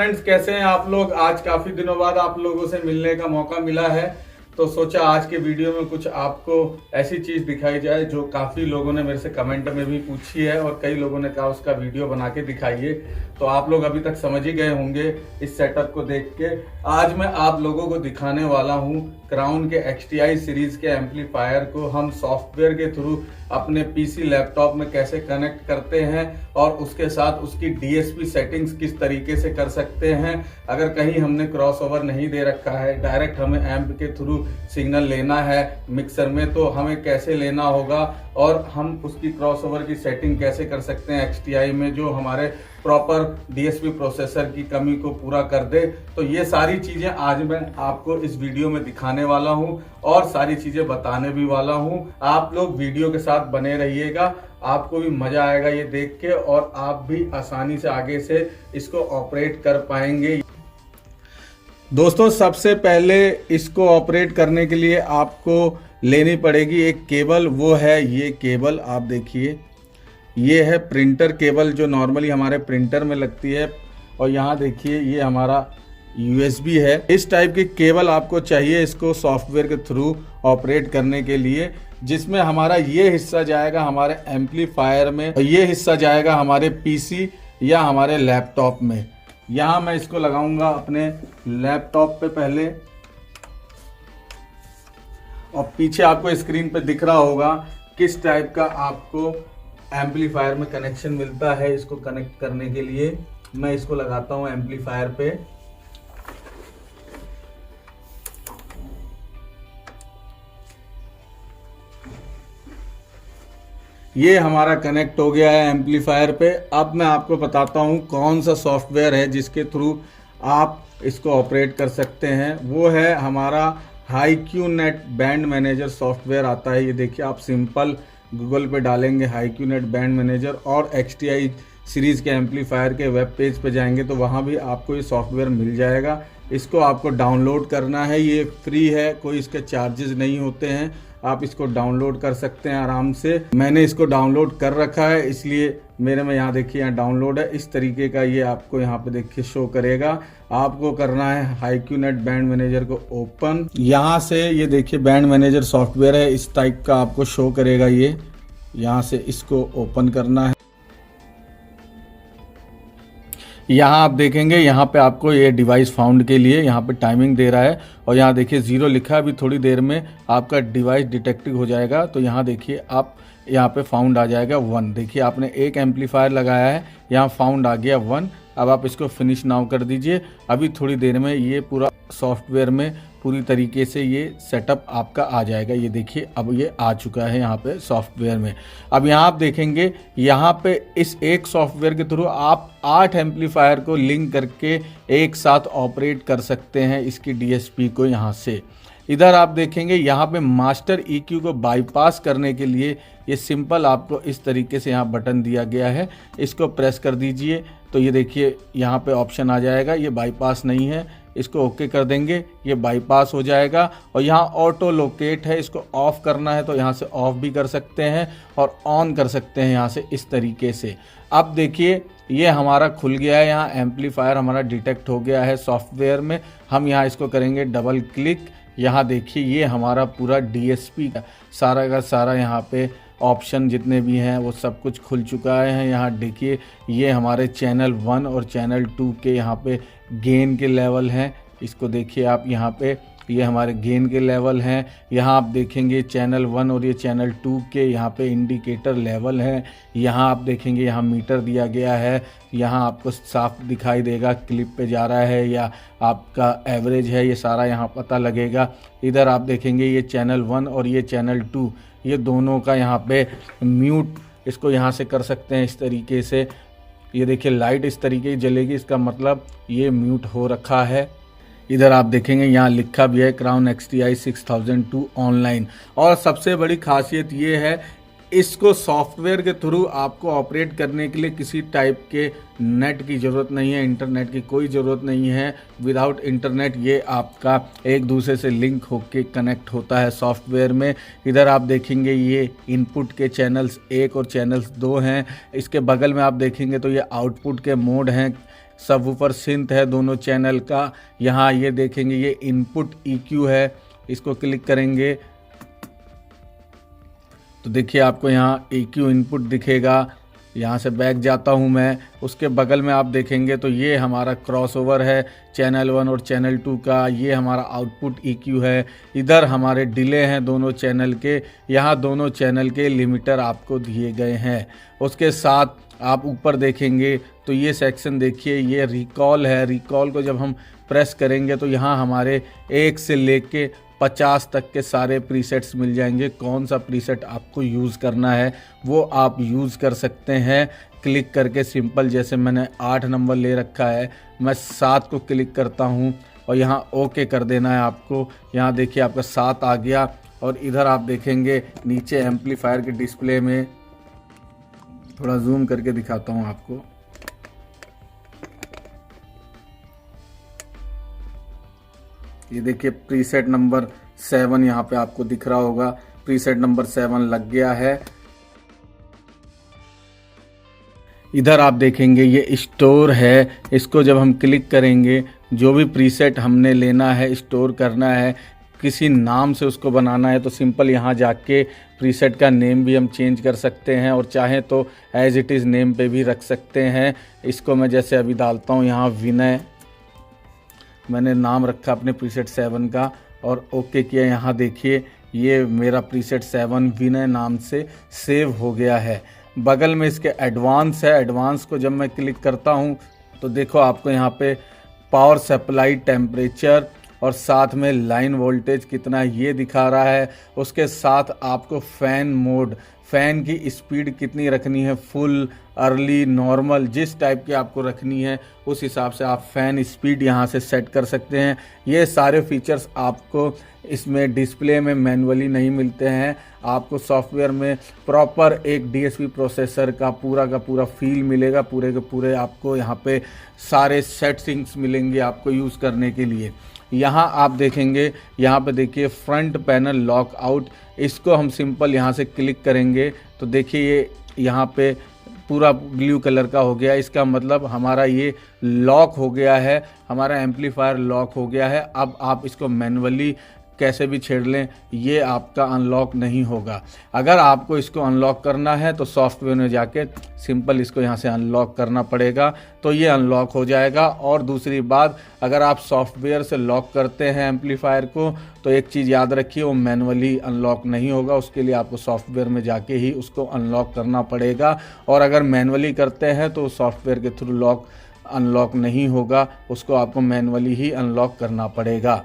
Friends, कैसे हैं आप लोग। आज काफी दिनों बाद आप लोगों से मिलने का मौका मिला है, तो सोचा आज के वीडियो में कुछ आपको ऐसी चीज दिखाई जाए जो काफी लोगों ने मेरे से कमेंट में भी पूछी है और कई लोगों ने कहा उसका वीडियो बना के दिखाइए। तो आप लोग अभी तक समझ ही गए होंगे इस सेटअप को देख के। आज मैं आप लोगों को दिखाने वाला हूं क्राउन के XTI सीरीज के एम्पलीफायर को हम सॉफ्टवेयर के थ्रू अपने पीसी लैपटॉप में कैसे कनेक्ट करते हैं और उसके साथ उसकी DSP सेटिंग्स किस तरीके से कर सकते हैं। अगर कहीं हमने क्रॉसओवर नहीं दे रखा है, डायरेक्ट हमें एम्प के थ्रू सिग्नल लेना है मिक्सर में, तो हमें कैसे लेना होगा और हम उसकी क्रॉसओवर की सेटिंग कैसे कर सकते हैं XTI में, जो हमारे प्रॉपर DSP प्रोसेसर की कमी को पूरा कर दे। तो ये सारी चीजें आज मैं आपको इस वीडियो में दिखाने वाला हूं और सारी चीजें बताने भी वाला हूं। आप लोग वीडियो के साथ बने रहिएगा, आपको भी मजा आएगा ये देख के और आप भी आसानी से आगे से इसको ऑपरेट कर पाएंगे। दोस्तों, सबसे पहले इसको ऑपरेट करने के लिए आपको लेनी पड़ेगी एक केबल। वो है ये केबल, आप देखिए ये है प्रिंटर केबल जो नॉर्मली हमारे प्रिंटर में लगती है। और यहाँ देखिए ये हमारा USB है। इस टाइप की केबल आपको चाहिए इसको सॉफ्टवेयर के थ्रू ऑपरेट करने के लिए, जिसमें हमारा ये हिस्सा जाएगा हमारे एम्पलीफायर में और ये हिस्सा जाएगा हमारे PC या हमारे लैपटॉप में। यहाँ मैं इसको लगाऊंगा अपने लैपटॉप पे पहले, और पीछे आपको स्क्रीन पे दिख रहा होगा किस टाइप का आपको एम्पलीफायर में कनेक्शन मिलता है। इसको कनेक्ट करने के लिए मैं इसको लगाता हूँ एम्पलीफायर पे। ये हमारा कनेक्ट हो गया है एम्पलीफायर पे। अब मैं आपको बताता हूँ कौन सा सॉफ्टवेयर है जिसके थ्रू आप इसको ऑपरेट कर सकते हैं। वो है हमारा HiQNet बैंड मैनेजर सॉफ्टवेयर आता है। ये देखिए, आप सिंपल गूगल पे डालेंगे HiQNet बैंड मैनेजर और XTI सीरीज़ के एम्पलीफायर के वेब पेज पे जाएंगे तो वहाँ भी आपको ये सॉफ्टवेयर मिल जाएगा। इसको आपको डाउनलोड करना है, ये फ्री है, कोई इसके चार्जेस नहीं होते हैं। आप इसको डाउनलोड कर सकते हैं आराम से। मैंने इसको डाउनलोड कर रखा है, इसलिए मेरे में यहाँ देखिए यहाँ डाउनलोड है। इस तरीके का ये आपको यहाँ पे देखिए शो करेगा। आपको करना है HiQNet बैंड मैनेजर को ओपन। यहाँ से ये देखिए बैंड मैनेजर सॉफ्टवेयर है, इस टाइप का आपको शो करेगा। ये यहाँ से इसको ओपन करना है। यहाँ आप देखेंगे यहाँ पे आपको ये डिवाइस फाउंड के लिए यहाँ पे टाइमिंग दे रहा है और यहाँ देखिए 0 लिखा है। अभी थोड़ी देर में आपका डिवाइस डिटेक्टिव हो जाएगा। तो यहाँ देखिए आप यहाँ पे फाउंड आ जाएगा 1। देखिए आपने एक एम्पलीफायर लगाया है, यहाँ फाउंड आ गया 1। अब आप इसको फिनिश नाउ कर दीजिए। अभी थोड़ी देर में ये पूरा सॉफ्टवेयर में पूरी तरीके से ये सेटअप आपका आ जाएगा। ये देखिए अब ये आ चुका है यहाँ पे सॉफ्टवेयर में। अब यहाँ आप देखेंगे यहाँ पे इस एक सॉफ्टवेयर के थ्रू आप 8 एम्पलीफायर को लिंक करके एक साथ ऑपरेट कर सकते हैं इसकी DSP को। यहाँ से इधर आप देखेंगे यहाँ पे मास्टर EQ को बाईपास करने के लिए ये सिंपल आपको इस तरीके से यहाँ बटन दिया गया है। इसको प्रेस कर दीजिए तो ये देखिए यहाँ पे ऑप्शन आ जाएगा। ये बाईपास नहीं है, इसको ओके कर देंगे, ये बाईपास हो जाएगा। और यहाँ ऑटो लोकेट है, इसको ऑफ करना है तो यहाँ से ऑफ भी कर सकते हैं और ऑन कर सकते हैं यहाँ से इस तरीके से। अब देखिए ये हमारा खुल गया है, यहाँ एम्पलीफायर हमारा डिटेक्ट हो गया है सॉफ्टवेयर में। हम यहाँ इसको करेंगे डबल क्लिक। यहाँ देखिए ये हमारा पूरा DSP सारा का सारा यहाँ पे ऑप्शन जितने भी हैं वो सब कुछ खुल चुका है। यहाँ देखिए ये हमारे चैनल 1 और चैनल 2 के यहाँ पे गेन के लेवल हैं। इसको देखिए आप, यहाँ पे ये हमारे गेन के लेवल हैं। यहाँ आप देखेंगे चैनल 1 और ये चैनल 2 के यहाँ पे इंडिकेटर लेवल हैं। यहाँ आप देखेंगे यहाँ मीटर दिया गया है। यहाँ आपको साफ दिखाई देगा क्लिप पे जा रहा है या आपका एवरेज है, ये सारा यहाँ पता लगेगा। इधर आप देखेंगे ये चैनल 1 और ये चैनल 2, ये दोनों का यहाँ पे म्यूट इसको यहाँ से कर सकते हैं इस तरीके से। ये देखिए लाइट इस तरीके की जलेगी, इसका मतलब ये म्यूट हो रखा है। इधर आप देखेंगे यहाँ लिखा भी है क्राउन XTI 6002 ऑनलाइन। और सबसे बड़ी खासियत ये है इसको सॉफ्टवेयर के थ्रू आपको ऑपरेट करने के लिए किसी टाइप के नेट की ज़रूरत नहीं है, इंटरनेट की कोई ज़रूरत नहीं है। विदाउट इंटरनेट ये आपका एक दूसरे से लिंक होके कनेक्ट होता है सॉफ्टवेयर में। इधर आप देखेंगे ये इनपुट के चैनल्स 1 और चैनल्स 2 हैं। इसके बगल में आप देखेंगे तो ये आउटपुट के मोड हैं सबवूफर सिंथ है दोनों चैनल का। यहाँ ये देखेंगे ये इनपुट EQ है, इसको क्लिक करेंगे तो देखिए आपको यहाँ EQ इनपुट दिखेगा। यहाँ से बैक जाता हूँ मैं, उसके बगल में आप देखेंगे तो ये हमारा क्रॉसओवर है चैनल 1 और चैनल 2 का। ये हमारा आउटपुट EQ है। इधर हमारे डिले हैं दोनों चैनल के। यहाँ दोनों चैनल के लिमिटर आपको दिए गए हैं। उसके साथ आप ऊपर देखेंगे तो ये सेक्शन देखिए, ये रिकॉल है। रिकॉल को जब हम प्रेस करेंगे तो यहाँ हमारे 1 से लेके 50 तक के सारे प्रीसेट्स मिल जाएंगे। कौन सा प्रीसेट आपको यूज़ करना है वो आप यूज़ कर सकते हैं क्लिक करके सिंपल। जैसे मैंने 8 नंबर ले रखा है, मैं 7 को क्लिक करता हूँ और यहाँ ओके कर देना है आपको। यहाँ देखिए आपका 7 आ गया। और इधर आप देखेंगे नीचे एम्पलीफायर के डिस्प्ले में, थोड़ा जूम करके दिखाता हूँ आपको। ये देखिए प्रीसेट नंबर 7 यहाँ पे आपको दिख रहा होगा। प्रीसेट नंबर 7 लग गया है। इधर आप देखेंगे ये स्टोर है। इसको जब हम क्लिक करेंगे, जो भी प्रीसेट हमने लेना है, स्टोर करना है, किसी नाम से उसको बनाना है तो सिंपल यहाँ जाके प्रीसेट का नेम भी हम चेंज कर सकते हैं और चाहें तो एज इट इज़ नेम पे भी रख सकते हैं। इसको मैं जैसे अभी डालता हूँ यहाँ विनय, मैंने नाम रखा अपने प्रीसेट 7 का और ओके किया। यहाँ देखिए ये मेरा प्रीसेट 7 विनय नाम से सेव हो गया है। बगल में इसके एडवांस है। एडवांस को जब मैं क्लिक करता हूँ तो देखो आपको यहाँ पे पावर सप्लाई, टेम्परेचर और साथ में लाइन वोल्टेज कितना ये दिखा रहा है। उसके साथ आपको फ़ैन मोड, फ़ैन की स्पीड कितनी रखनी है, फुल, अर्ली, नॉर्मल, जिस टाइप की आपको रखनी है उस हिसाब से आप फ़ैन स्पीड यहाँ से सेट कर सकते हैं। ये सारे फीचर्स आपको इसमें डिस्प्ले में मैनुअली नहीं मिलते हैं। आपको सॉफ्टवेयर में प्रॉपर एक DSP प्रोसेसर का पूरा फील मिलेगा। पूरे के पूरे आपको यहाँ पे सारे सेटिंग्स मिलेंगे आपको यूज़ करने के लिए। यहाँ आप देखेंगे, यहाँ पे देखिए फ्रंट पैनल लॉक आउट। इसको हम सिंपल यहाँ से क्लिक करेंगे तो देखिए ये यहाँ पे पूरा ब्लू कलर का हो गया। इसका मतलब हमारा ये लॉक हो गया है, हमारा एम्पलीफायर लॉक हो गया है। अब आप इसको मैनुअली कैसे भी छेड़ लें, ये आपका अनलॉक नहीं होगा। अगर आपको इसको अनलॉक करना है तो सॉफ्टवेयर में जाके सिंपल इसको यहाँ से अनलॉक करना पड़ेगा तो ये अनलॉक हो जाएगा। और दूसरी बात, अगर आप सॉफ्टवेयर से लॉक करते हैं एम्पलीफायर को तो एक चीज़ याद रखिए, वो मैनुअली अनलॉक नहीं होगा। उसके लिए आपको सॉफ्टवेयर में जाके ही उसको अनलॉक करना पड़ेगा। और अगर मैनुअली करते हैं तो सॉफ्टवेयर के थ्रू अनलॉक नहीं होगा, उसको आपको मैनुअली ही अनलॉक करना पड़ेगा।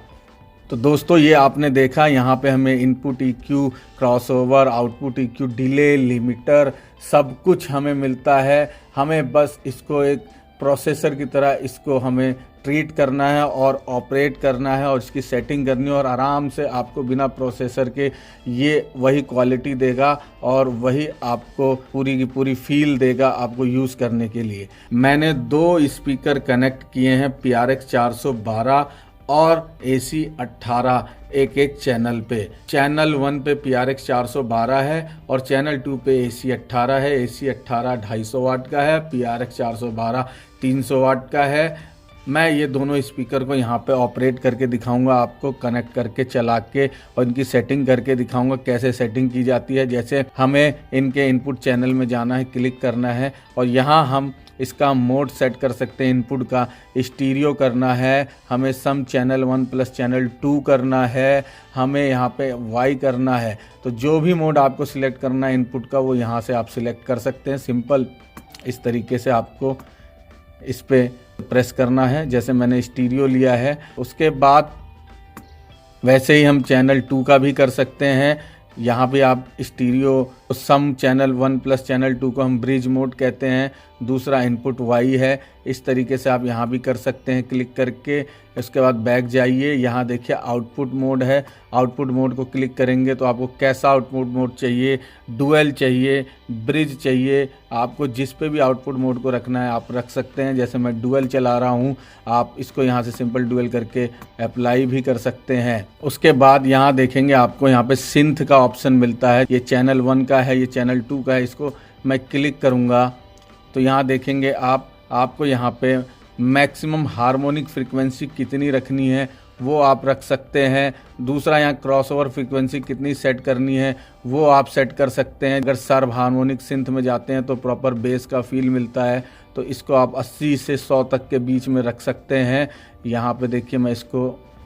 तो दोस्तों ये आपने देखा, यहाँ पे हमें input EQ, crossover, output EQ, delay, limiter सब कुछ हमें मिलता है। हमें बस इसको एक प्रोसेसर की तरह इसको हमें ट्रीट करना है और ऑपरेट करना है और इसकी सेटिंग करनी है और आराम से आपको बिना प्रोसेसर के ये वही क्वालिटी देगा और वही आपको पूरी की पूरी फील देगा आपको यूज़ करने के लिए। मैंने 2 स्पीकर कनेक्ट किए हैं PRX 412 और AC 18 एक चैनल पे। चैनल 1 पे PRX 412 है और चैनल 2 पे AC 18 है। AC 18 250 वाट का है, PRX 412 300 वाट का है। मैं ये दोनों स्पीकर को यहाँ पे ऑपरेट करके दिखाऊंगा आपको, कनेक्ट करके चला के और इनकी सेटिंग करके दिखाऊंगा कैसे सेटिंग की जाती है। जैसे हमें इनके इनपुट चैनल में जाना है, क्लिक करना है और यहाँ हम इसका मोड सेट कर सकते हैं। इनपुट का स्टीरियो करना है, हमें सम चैनल 1 प्लस चैनल 2 करना है, हमें यहाँ पे वाई करना है। तो जो भी मोड आपको सिलेक्ट करना है इनपुट का वो यहाँ से आप सिलेक्ट कर सकते हैं। सिंपल इस तरीके से आपको इस पे प्रेस करना है, जैसे मैंने स्टीरियो लिया है। उसके बाद वैसे ही हम चैनल 2 का भी कर सकते हैं। यहाँ पे आप स्टीरियो सम चैनल 1 प्लस चैनल 2 को हम ब्रिज मोड कहते हैं, दूसरा इनपुट वाई है। इस तरीके से आप यहाँ भी कर सकते हैं क्लिक करके। इसके बाद बैक जाइए, यहाँ देखिए आउटपुट मोड है। आउटपुट मोड को क्लिक करेंगे तो आपको कैसा आउटपुट मोड चाहिए, डुअल चाहिए, ब्रिज चाहिए, आपको जिस पे भी आउटपुट मोड को रखना है आप रख सकते हैं। जैसे मैं डुअल चला रहा हूँ, आप इसको यहाँ से सिंपल डुअल करके अप्लाई भी कर सकते हैं। उसके बाद यहाँ देखेंगे आपको यहाँ पे सिंथ का ऑप्शन मिलता है। ये चैनल 1 का है, ये चैनल 2 का है। इसको मैं क्लिक करूँगा तो यहाँ देखेंगे आपको यहाँ पे मैक्सिमम हार्मोनिक फ्रीक्वेंसी कितनी रखनी है वो आप रख सकते हैं। दूसरा, यहाँ क्रॉसओवर फ्रीक्वेंसी कितनी सेट करनी है वो आप सेट कर सकते हैं। अगर सर्व हार्मोनिक सिंथ में जाते हैं तो प्रॉपर बेस का फील मिलता है, तो इसको आप 80 से 100 तक के बीच में रख सकते हैं। यहाँ पे देखिए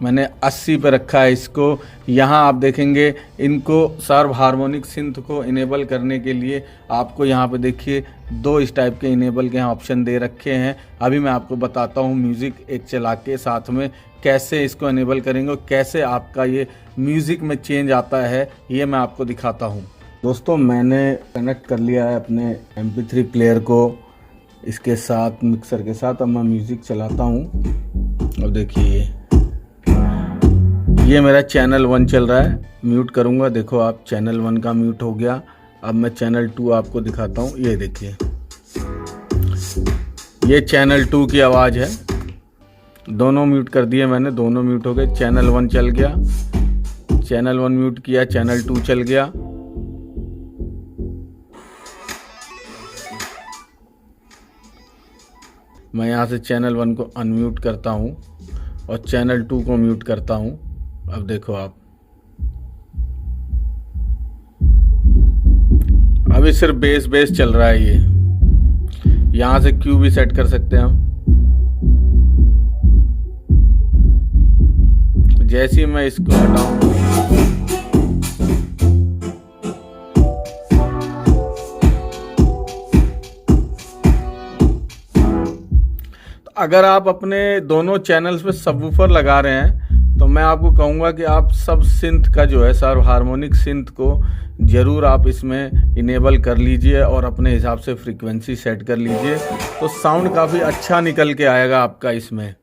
मैंने 80 पे रखा है इसको। यहाँ आप देखेंगे इनको सर्व हार्मोनिक सिंथ को इनेबल करने के लिए आपको यहाँ पे देखिए 2 इस टाइप के इनेबल के यहाँ ऑप्शन दे रखे हैं। अभी मैं आपको बताता हूँ म्यूज़िक एक चला के साथ में कैसे इसको इनेबल करेंगे और कैसे आपका ये म्यूज़िक में चेंज आता है, ये मैं आपको दिखाता हूँ। दोस्तों, मैंने कनेक्ट कर लिया है अपने MP3 प्लेयर को इसके साथ, मिक्सर के साथ। अब मैं म्यूज़िक चलाता हूँ। अब देखिए ये मेरा चैनल 1 चल रहा है। म्यूट करूँगा, देखो आप चैनल 1 का म्यूट हो गया। अब मैं चैनल 2 आपको दिखाता हूँ। ये देखिए, ये चैनल 2 की आवाज़ है। दोनों म्यूट कर दिए मैंने, दोनों म्यूट हो गए। चैनल 1 चल गया, चैनल 1 म्यूट किया, चैनल 2 चल गया। मैं यहाँ से चैनल 1 को अनम्यूट करता हूँ और चैनल 2 को म्यूट करता हूँ। अब देखो आप, अभी सिर्फ बेस चल रहा है। ये यहाँ से क्यू भी सेट कर सकते हैं हम। जैसे ही मैं इसको हटाऊं, तो अगर आप अपने दोनों चैनल्स पे सबवूफर लगा रहे हैं तो मैं आपको कहूँगा कि आप सब सिंथ का जो है सर्व हार्मोनिक सिंथ को ज़रूर आप इसमें इनेबल कर लीजिए और अपने हिसाब से फ्रीक्वेंसी सेट कर लीजिए, तो साउंड काफ़ी अच्छा निकल के आएगा आपका इसमें।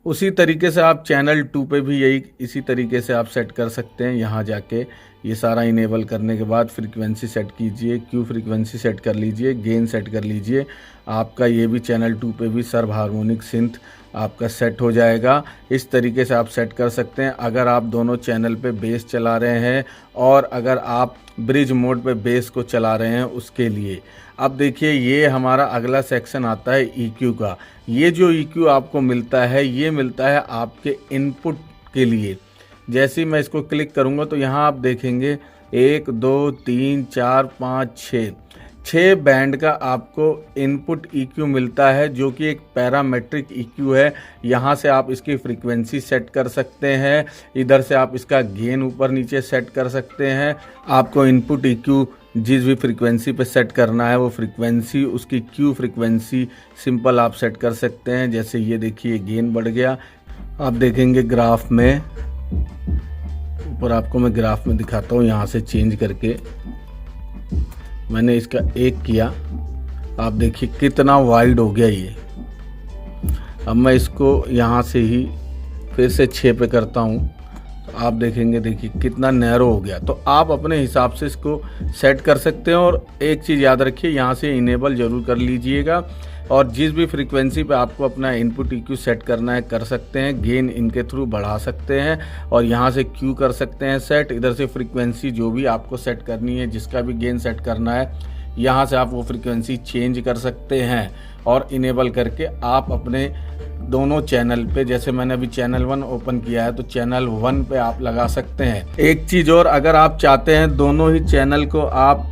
उसी तरीके से आप चैनल 2 पे भी इसी तरीके से आप सेट कर सकते हैं। यहाँ जाके ये सारा इनेबल करने के बाद फ्रीक्वेंसी सेट कीजिए, क्यू फ्रीक्वेंसी सेट कर लीजिए, गेन सेट कर लीजिए। आपका ये भी चैनल 2 पे भी सर्व हार्मोनिक सिंथ आपका सेट हो जाएगा। इस तरीके से आप सेट कर सकते हैं अगर आप दोनों चैनल पे बेस चला रहे हैं और अगर आप ब्रिज मोड पे बेस को चला रहे हैं उसके लिए। अब देखिए, ये हमारा अगला सेक्शन आता है EQ का। ये जो EQ आपको मिलता है, ये मिलता है आपके इनपुट के लिए। जैसे ही मैं इसको क्लिक करूँगा तो यहाँ आप देखेंगे 1 2 3 4 5 6 बैंड का आपको इनपुट EQ मिलता है, जो कि एक पैरामेट्रिक EQ है। यहाँ से आप इसकी फ्रीक्वेंसी सेट कर सकते हैं, इधर से आप इसका गेन ऊपर नीचे सेट कर सकते हैं। आपको इनपुट EQ जिस भी फ्रीक्वेंसी पे सेट करना है वो फ्रीक्वेंसी, उसकी क्यू फ्रीक्वेंसी सिंपल आप सेट कर सकते हैं। जैसे ये देखिए गेन बढ़ गया, आप देखेंगे ग्राफ में, ऊपर आपको मैं ग्राफ में दिखाता हूँ। यहाँ से चेंज करके मैंने इसका 1 किया, आप देखिए कितना वाइड हो गया ये। अब मैं इसको यहाँ से ही फिर से 6 पे करता हूँ, तो आप देखेंगे देखिए कितना नैरो हो गया। तो आप अपने हिसाब से इसको सेट कर सकते हैं। और एक चीज़ याद रखिए, यहाँ से इनेबल ज़रूर कर लीजिएगा और जिस भी फ्रीक्वेंसी पे आपको अपना इनपुट EQ सेट करना है कर सकते हैं। गेन इनके थ्रू बढ़ा सकते हैं और यहाँ से क्यू कर सकते हैं सेट। इधर से फ्रीक्वेंसी जो भी आपको सेट करनी है, जिसका भी गेन सेट करना है, यहाँ से आप वो फ्रीक्वेंसी चेंज कर सकते हैं और इनेबल करके आप अपने दोनों चैनल पे, जैसे मैंने अभी चैनल 1 ओपन किया है तो चैनल 1 पे आप लगा सकते हैं। एक चीज़ और, अगर आप चाहते हैं दोनों ही चैनल को आप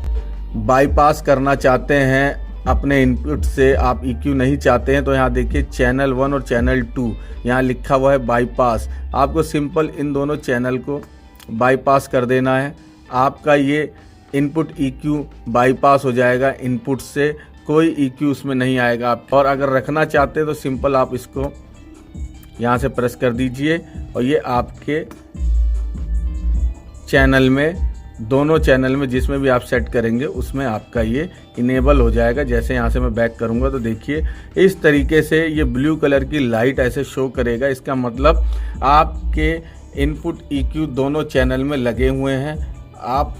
बाईपास करना चाहते हैं अपने इनपुट से, आप EQ नहीं चाहते हैं, तो यहाँ देखिए चैनल 1 और चैनल 2 यहाँ लिखा हुआ है बाईपास। आपको सिंपल इन दोनों चैनल को बाईपास कर देना है। आपका ये इनपुट EQ बाईपास हो जाएगा, इनपुट से कोई EQ उसमें नहीं आएगा। और अगर रखना चाहते हैं तो सिंपल आप इसको यहाँ से प्रेस कर दीजिए और ये आपके चैनल में, दोनों चैनल में जिसमें भी आप सेट करेंगे उसमें आपका ये इनेबल हो जाएगा। जैसे यहाँ से मैं बैक करूँगा तो देखिए इस तरीके से ये ब्लू कलर की लाइट ऐसे शो करेगा। इसका मतलब आपके इनपुट EQ दोनों चैनल में लगे हुए हैं। आप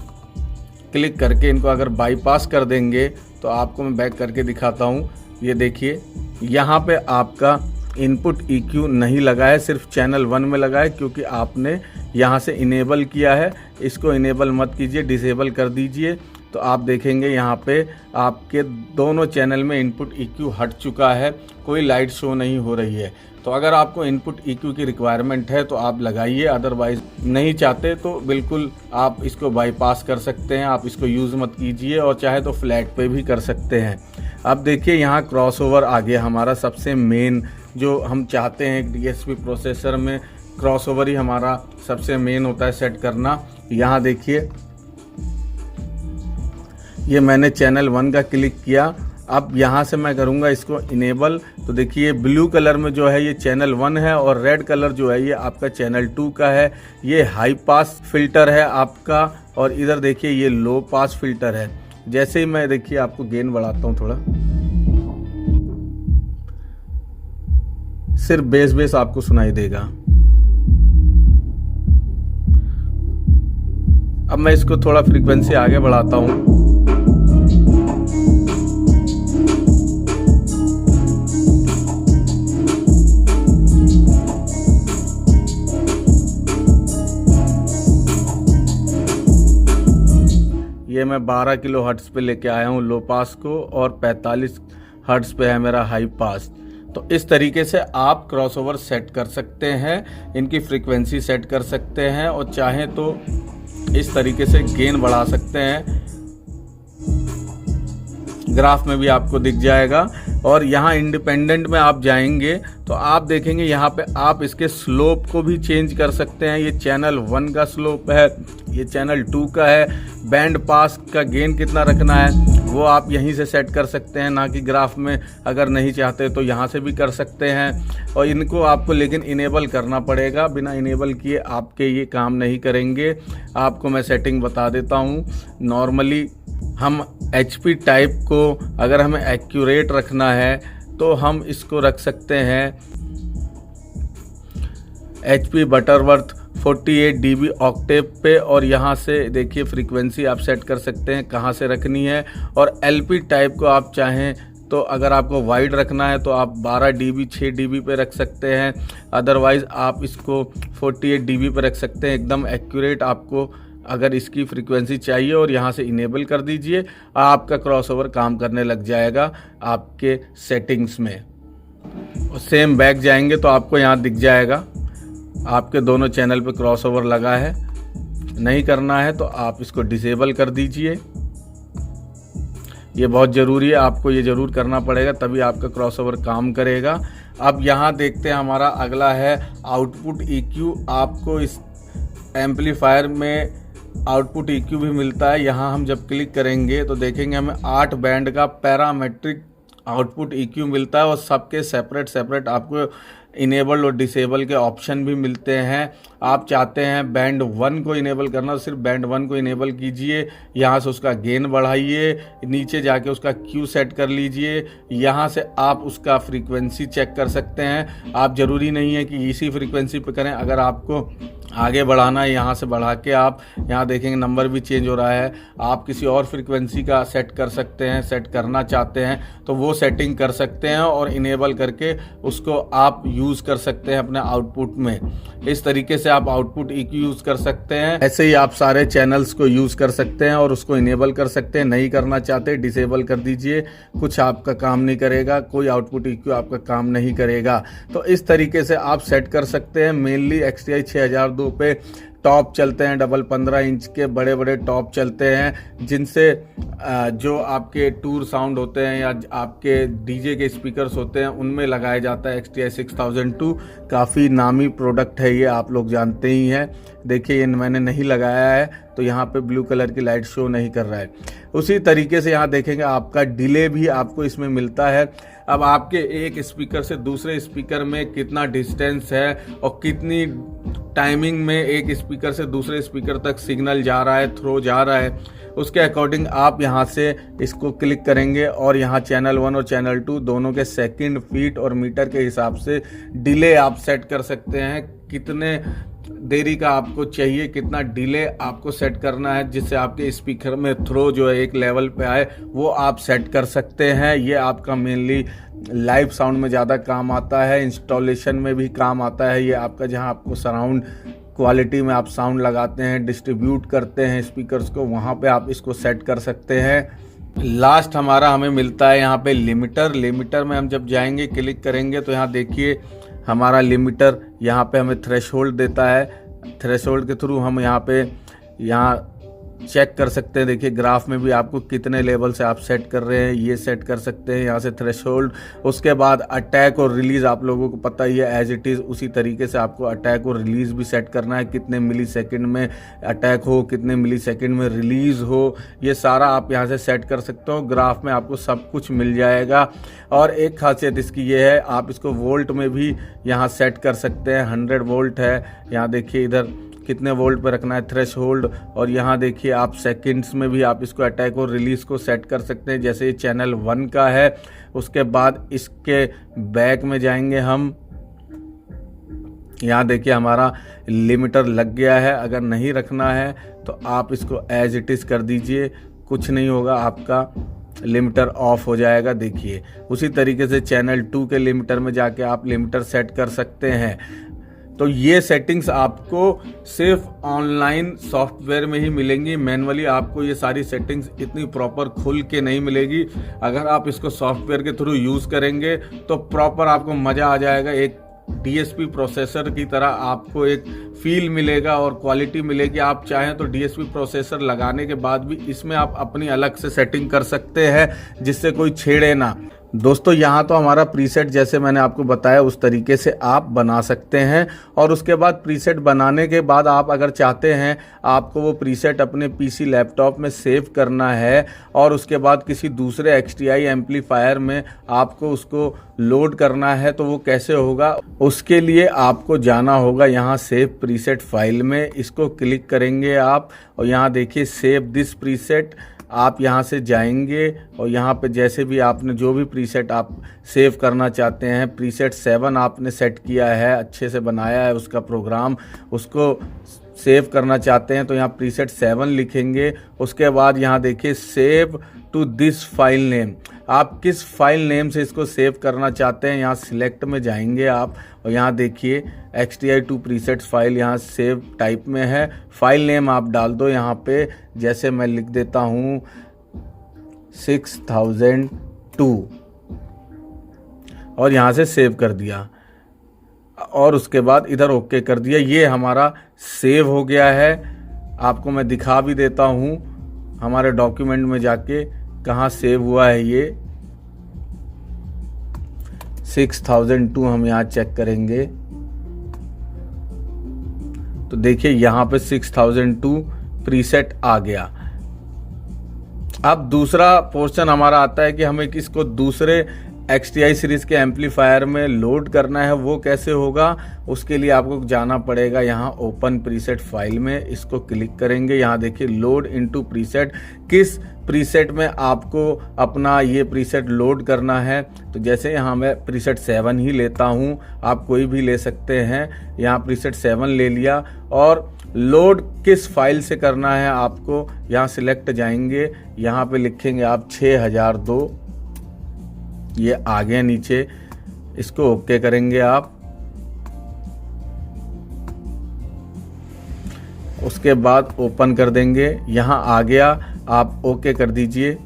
क्लिक करके इनको अगर बाईपास कर देंगे तो आपको मैं बैक करके दिखाता हूँ। ये देखिए यहाँ पे आपका इनपुट EQ नहीं लगा है, सिर्फ चैनल 1 में लगा है, क्योंकि आपने यहाँ से इनेबल किया है। इसको इनेबल मत कीजिए, डिसेबल कर दीजिए। तो आप देखेंगे यहाँ पे आपके दोनों चैनल में इनपुट EQ हट चुका है, कोई लाइट शो नहीं हो रही है। तो अगर आपको इनपुट EQ की रिक्वायरमेंट है तो आप लगाइए, अदरवाइज नहीं चाहते तो बिल्कुल आप इसको बाईपास कर सकते हैं, आप इसको यूज़ मत कीजिए और चाहे तो फ्लैट पे भी कर सकते हैं। अब देखिए यहाँ क्रॉसओवर आ गया हमारा, सबसे मेन जो हम चाहते हैं DSP प्रोसेसर में क्रॉसओवर ही हमारा सबसे मेन होता है सेट करना। यहाँ देखिए ये मैंने चैनल 1 का क्लिक किया, अब यहाँ से मैं करूँगा इसको इनेबल। तो देखिए ब्लू कलर में जो है ये चैनल 1 है और रेड कलर जो है ये आपका चैनल 2 का है। ये हाई पास फिल्टर है आपका और इधर देखिए ये लो पास फिल्टर है। जैसे ही मैं देखिए आपको गेन बढ़ाता हूँ थोड़ा, सिर्फ बेस आपको सुनाई देगा। अब मैं इसको थोड़ा फ्रीक्वेंसी आगे बढ़ाता हूँ। ये मैं 12 किलो हर्ट्ज पे लेके आया हूँ लो पास को और 45 हर्ट्ज पे है मेरा हाई पास। तो इस तरीके से आप क्रॉसओवर सेट कर सकते हैं, इनकी फ्रीक्वेंसी सेट कर सकते हैं और चाहें तो इस तरीके से गेन बढ़ा सकते हैं। ग्राफ में भी आपको दिख जाएगा। और यहाँ इंडिपेंडेंट में आप जाएंगे तो आप देखेंगे यहाँ पे आप इसके स्लोप को भी चेंज कर सकते हैं। ये चैनल 1 का स्लोप है, ये चैनल 2 का है। बैंड पास का गेन कितना रखना है वो आप यहीं से सेट कर सकते हैं, ना कि ग्राफ में। अगर नहीं चाहते तो यहाँ से भी कर सकते हैं। और इनको आपको लेकिन इनेबल करना पड़ेगा, बिना इनेबल किए आपके ये काम नहीं करेंगे। आपको मैं सेटिंग बता देता हूँ। नॉर्मली हम HP टाइप को अगर हमें एक्यूरेट रखना है तो हम इसको रख सकते हैं HP बटरवर्थ 48 dB ऑक्टेव पे। और यहाँ से देखिए फ्रीक्वेंसी आप सेट कर सकते हैं कहाँ से रखनी है। और LP टाइप को आप चाहें तो अगर आपको वाइड रखना है तो आप 12 dB 6 dB पे रख सकते हैं, अदरवाइज़ आप इसको 48 dB पे रख सकते हैं। एकदम एक्यूरेट आपको अगर इसकी फ्रीक्वेंसी चाहिए और यहाँ से इनेबल कर दीजिए, आपका क्रॉसओवर काम करने लग जाएगा आपके सेटिंग्स में। और सेम बैक जाएंगे तो आपको यहाँ दिख जाएगा आपके दोनों चैनल पे क्रॉसओवर लगा है। नहीं करना है तो आप इसको डिसेबल कर दीजिए। ये बहुत ज़रूरी है, आपको ये ज़रूर करना पड़ेगा, तभी आपका क्रॉसओवर काम करेगा। अब यहाँ देखते हैं हमारा अगला है आउटपुट EQ। आपको इस एम्पलीफायर में आउटपुट EQ भी मिलता है। यहाँ हम जब क्लिक करेंगे तो देखेंगे हमें 8 बैंड का पैरामेट्रिक आउटपुट EQ मिलता है और सबके सेपरेट आपको इनेबल और डिसेबल के ऑप्शन भी मिलते हैं। आप चाहते हैं बैंड 1 को इनेबल करना तो सिर्फ बैंड 1 को इनेबल कीजिए, यहाँ से उसका गेन बढ़ाइए, नीचे जाके उसका Q सेट कर लीजिए। यहाँ से आप उसका फ्रीक्वेंसी चेक कर सकते हैं। आप ज़रूरी नहीं है कि इसी फ्रीक्वेंसी पे करें, अगर आपको आगे बढ़ाना है यहाँ से बढ़ा के आप यहाँ देखेंगे नंबर भी चेंज हो रहा है। आप किसी और फ्रीक्वेंसी का सेट कर सकते हैं, सेट करना चाहते हैं तो वो सेटिंग कर सकते हैं और इनेबल करके उसको आप यूज़ कर सकते हैं अपने आउटपुट में। इस तरीके से आप आउटपुट EQ यूज़ कर सकते हैं। ऐसे ही आप सारे चैनल्स को यूज़ कर सकते हैं और उसको इनेबल कर सकते हैं। नहीं करना चाहते डिसेबल कर दीजिए, कुछ आपका काम नहीं करेगा, कोई आउटपुट EQ आपका काम नहीं करेगा। तो इस तरीके से आप सेट कर सकते हैं। मेनली XTI 6002 पे टॉप चलते हैं, डबल 15 इंच के बड़े बड़े टॉप चलते हैं, जिनसे जो आपके टूर साउंड होते हैं या आपके DJ के स्पीकर्स होते हैं उनमें लगाया जाता है XTI 6002। काफ़ी नामी प्रोडक्ट है ये, आप लोग जानते ही हैं। देखिए ये मैंने नहीं लगाया है तो यहाँ पे ब्लू कलर की लाइट शो नहीं कर रहा है। उसी तरीके से यहाँ देखेंगे आपका डिले भी आपको इसमें मिलता है। अब आपके एक स्पीकर से दूसरे स्पीकर में कितना डिस्टेंस है और कितनी टाइमिंग में एक स्पीकर से दूसरे स्पीकर तक सिग्नल जा रहा है, थ्रो जा रहा है, उसके अकॉर्डिंग आप यहाँ से इसको क्लिक करेंगे और यहाँ चैनल 1 और चैनल 2 दोनों के सेकंड, फीट और मीटर के हिसाब से डिले आप सेट कर सकते हैं। कितने देरी का आपको चाहिए, कितना डिले आपको सेट करना है जिससे आपके स्पीकर में थ्रो जो है एक लेवल पे आए, वो आप सेट कर सकते हैं। ये आपका मेनली लाइव साउंड में ज़्यादा काम आता है, इंस्टॉलेशन में भी काम आता है। ये आपका जहां आपको सराउंड क्वालिटी में आप साउंड लगाते हैं, डिस्ट्रीब्यूट करते हैं स्पीकर्स को, वहाँ पे आप इसको सेट कर सकते हैं। लास्ट हमें मिलता है यहाँ पे लिमिटर में हम जब जाएंगे, क्लिक करेंगे तो यहाँ देखिए हमारा लिमिटर यहाँ पे हमें थ्रेशोल्ड देता है। थ्रेशोल्ड के थ्रू हम यहाँ चेक कर सकते हैं। देखिए ग्राफ में भी आपको कितने लेवल से आप सेट कर रहे हैं, ये सेट कर सकते हैं यहाँ से थ्रेशोल्ड। उसके बाद अटैक और रिलीज़ आप लोगों को पता ही है, एज इट इज़ उसी तरीके से आपको अटैक और रिलीज़ भी सेट करना है। कितने मिली सेकेंड में अटैक हो, कितने मिली सेकेंड में रिलीज़ हो, ये सारा आप यहाँ से सेट कर सकते हो। ग्राफ में आपको सब कुछ मिल जाएगा। और एक खासियत इसकी ये है, आप इसको वोल्ट में भी यहाँ सेट कर सकते हैं। 100 वोल्ट है, यहाँ देखिए इधर कितने वोल्ट पर रखना है थ्रेशोल्ड। और यहाँ देखिए आप सेकंड्स में भी आप इसको अटैक और रिलीज़ को सेट कर सकते हैं। जैसे ये चैनल 1 का है, उसके बाद इसके बैक में जाएंगे हम, यहाँ देखिए हमारा लिमिटर लग गया है। अगर नहीं रखना है तो आप इसको एज इट इज़ कर दीजिए, कुछ नहीं होगा, आपका लिमिटर ऑफ हो जाएगा। देखिए उसी तरीके से चैनल 2 के लिमिटर में जाके आप लिमिटर सेट कर सकते हैं। तो ये सेटिंग्स आपको सिर्फ ऑनलाइन सॉफ्टवेयर में ही मिलेंगी। मैनुअली आपको ये सारी सेटिंग्स इतनी प्रॉपर खुल के नहीं मिलेगी। अगर आप इसको सॉफ्टवेयर के थ्रू यूज़ करेंगे तो प्रॉपर आपको मज़ा आ जाएगा। एक डीएसपी प्रोसेसर की तरह आपको एक फील मिलेगा और क्वालिटी मिलेगी। आप चाहें तो डीएसपी प्रोसेसर लगाने के बाद भी इसमें आप अपनी अलग से सेटिंग कर सकते हैं जिससे कोई छेड़े ना। दोस्तों यहाँ तो हमारा प्रीसेट जैसे मैंने आपको बताया उस तरीके से आप बना सकते हैं। और उसके बाद प्रीसेट बनाने के बाद आप अगर चाहते हैं आपको वो प्रीसेट अपने पीसी लैपटॉप में सेव करना है और उसके बाद किसी दूसरे एक्सटीआई एम्पलीफायर में आपको उसको लोड करना है, तो वो कैसे होगा? उसके लिए आपको जाना होगा यहाँ सेव प्रीसेट फाइल में। इसको क्लिक करेंगे आप और यहाँ देखिए सेव दिस प्रीसेट, आप यहाँ से जाएंगे और यहाँ पे जैसे भी आपने जो भी प्रीसेट आप सेव करना चाहते हैं, प्रीसेट 7 आपने सेट किया है, अच्छे से बनाया है उसका प्रोग्राम, उसको सेव करना चाहते हैं तो यहाँ प्रीसेट 7 लिखेंगे। उसके बाद यहाँ देखिए save to this file name, आप किस फाइल नेम से इसको सेव करना चाहते हैं, यहाँ सिलेक्ट में जाएंगे आप और यहाँ देखिए XTI2 प्रीसेट्स फाइल यहाँ सेव टाइप में है। फाइल नेम आप डाल दो यहाँ पे, जैसे मैं लिख देता हूँ 6002 और यहाँ से सेव कर दिया और उसके बाद इधर ओके कर दिया। ये हमारा सेव हो गया है। आपको मैं दिखा भी देता हूँ हमारे डॉक्यूमेंट में जाके कहाँ सेव हुआ है। ये 6002 हम यहाँ चेक करेंगे तो देखिए यहाँ पे 6002 प्रीसेट आ गया। अब दूसरा पोर्शन हमारा आता है कि हमें इसको दूसरे XTI सीरीज के एम्पलीफायर में लोड करना है। वो कैसे होगा? उसके लिए आपको जाना पड़ेगा यहाँ ओपन प्रीसेट फाइल में, इसको क्लिक करेंगे। यहाँ देखिए लोड इनटू प्रीसेट, किस प्रीसेट में आपको अपना ये प्रीसेट लोड करना है। तो जैसे यहाँ मैं प्रीसेट 7 ही लेता हूँ, आप कोई भी ले सकते हैं। यहाँ प्रीसेट 7 ले लिया और लोड किस फाइल से करना है आपको, यहाँ सिलेक्ट जाएंगे, यहाँ पे लिखेंगे आप 6002, ये आ गया नीचे, इसको ओके करेंगे आप। उसके बाद ओपन कर देंगे, यहाँ आ गया, आप ओके कर दीजिए।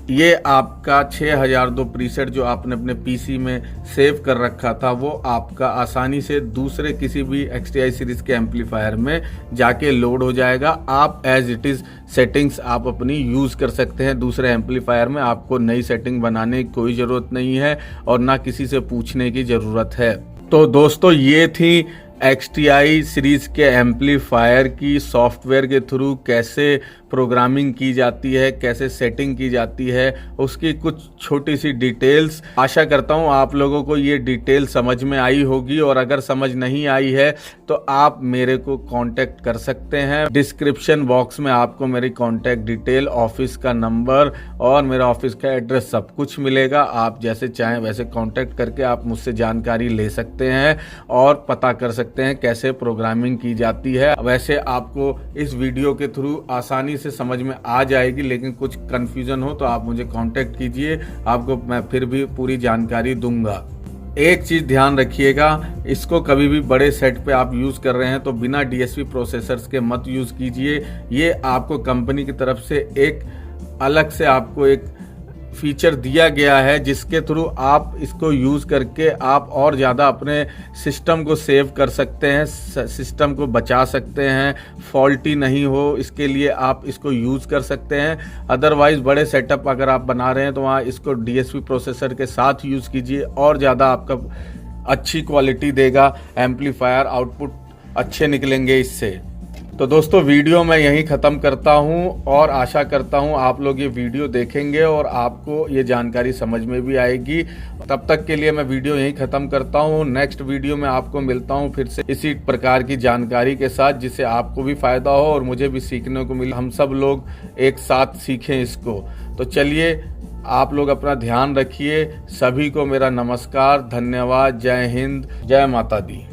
ये आपका 6002 प्रीसेट जो आपने अपने पीसी में सेव कर रखा था वो आपका आसानी से दूसरे किसी भी XTI सीरीज के एम्पलीफायर में जाके लोड हो जाएगा। आप एज इट इज़ सेटिंग्स आप अपनी यूज़ कर सकते हैं दूसरे एम्पलीफायर में। आपको नई सेटिंग बनाने की कोई ज़रूरत नहीं है और ना किसी से पूछने की ज़रूरत है। तो दोस्तों ये थी XTI सीरीज के एम्पलीफायर की सॉफ्टवेयर के थ्रू कैसे प्रोग्रामिंग की जाती है, कैसे सेटिंग की जाती है, उसकी कुछ छोटी सी डिटेल्स। आशा करता हूँ आप लोगों को ये डिटेल समझ में आई होगी और अगर समझ नहीं आई है तो आप मेरे को कांटेक्ट कर सकते हैं। डिस्क्रिप्शन बॉक्स में आपको मेरी कांटेक्ट डिटेल, ऑफिस का नंबर और मेरा ऑफिस का एड्रेस सब कुछ मिलेगा। आप जैसे चाहें वैसे कांटेक्ट करके आप मुझसे जानकारी ले सकते हैं और पता कर सकते हैं कैसे प्रोग्रामिंग की जाती है। वैसे आपको इस वीडियो के थ्रू आसानी से समझ में आ जाएगी, लेकिन कुछ कंफ्यूजन हो तो आप मुझे कांटेक्ट कीजिए, आपको मैं फिर भी पूरी जानकारी दूंगा। एक चीज़ ध्यान रखिएगा, इसको कभी भी बड़े सेट पे आप यूज़ कर रहे हैं तो बिना DSP प्रोसेसर्स के मत यूज़ कीजिए। ये आपको कंपनी की तरफ से एक अलग से आपको एक फीचर दिया गया है जिसके थ्रू आप इसको यूज़ करके आप और ज़्यादा अपने सिस्टम को सेव कर सकते हैं, सिस्टम को बचा सकते हैं, फॉल्टी नहीं हो इसके लिए आप इसको यूज़ कर सकते हैं। अदरवाइज़ बड़े सेटअप अगर आप बना रहे हैं तो वहाँ इसको DSP प्रोसेसर के साथ यूज़ कीजिए और ज़्यादा आपका अच्छी क्वालिटी देगा, एम्पलीफायर आउटपुट अच्छे निकलेंगे इससे। तो दोस्तों वीडियो मैं यहीं ख़त्म करता हूं और आशा करता हूं आप लोग ये वीडियो देखेंगे और आपको ये जानकारी समझ में भी आएगी। तब तक के लिए मैं वीडियो यहीं ख़त्म करता हूं। नेक्स्ट वीडियो में आपको मिलता हूं फिर से इसी प्रकार की जानकारी के साथ जिससे आपको भी फ़ायदा हो और मुझे भी सीखने को मिले, हम सब लोग एक साथ सीखें इसको। तो चलिए आप लोग अपना ध्यान रखिए। सभी को मेरा नमस्कार, धन्यवाद, जय हिंद, जय माता दी।